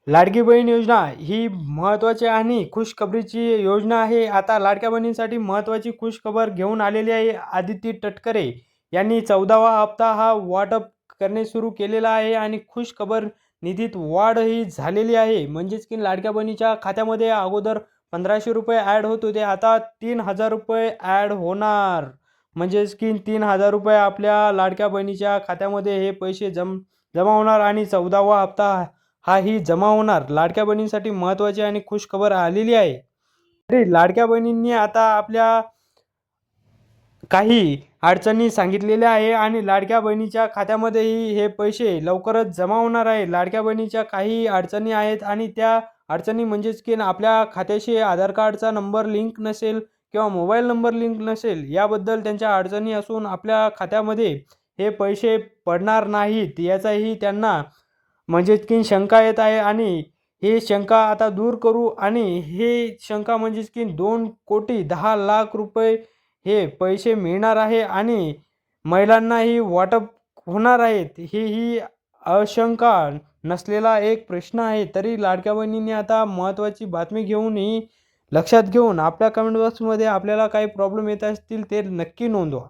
लाडकी बहीण योजना ही महत्त्वाची आणि खुशखबरीची योजना आहे. आता लाडक्या बहिणींसाठी महत्त्वाची खुशखबर घेऊन आलेली आहे. आदिती तटकरे यांनी 14वा हप्ता हा वाटप करणे सुरू केलेला आहे आणि खुशखबर निधीत वाढही झालेली आहे. म्हणजेच की लाडक्या बहिणीच्या खात्यामध्ये अगोदर ₹1500 ॲड होत होते. आता ₹3000 ॲड होणार. म्हणजेच की ₹3000 आपल्या लाडक्या बहिणीच्या खात्यामध्ये हे पैसे जमा होणार आणि 14वा हप्ता हाही जमा होणार. लाडक्या बहिणींसाठी महत्त्वाची आणि खुश खबर आलेली आहे. तरी लाडक्या बहिणींनी आता आपल्या काही अडचणी सांगितलेल्या आहे आणि लाडक्या बहिणीच्या खात्यामध्येही हे पैसे लवकरच जमा होणार आहे. लाडक्या बहिणीच्या काही अडचणी आहेत आणि त्या अडचणी म्हणजेच की आपल्या खात्याशी आधार कार्डचा नंबर लिंक नसेल किंवा मोबाईल नंबर लिंक नसेल, याबद्दल त्यांच्या अडचणी असून आपल्या खात्यामध्ये हे पैसे पडणार नाहीत याचाही त्यांना म्हणजेच की शंका येत आहे आणि ही शंका आता दूर करू आणि हे शंका म्हणजेच की ₹2,10,00,000 हे पैसे मिळणार आहे आणि महिलांनाही वाटप होणार आहेत. ही आशंका नसलेला एक प्रश्न आहे. तरी लाडक्या बहिणींनी आता महत्त्वाची बातमी घेऊन ही लक्षात घेऊन आपल्या कमेंट बॉक्समध्ये आपल्याला काही प्रॉब्लेम येत असतील ते नक्की नोंदवा.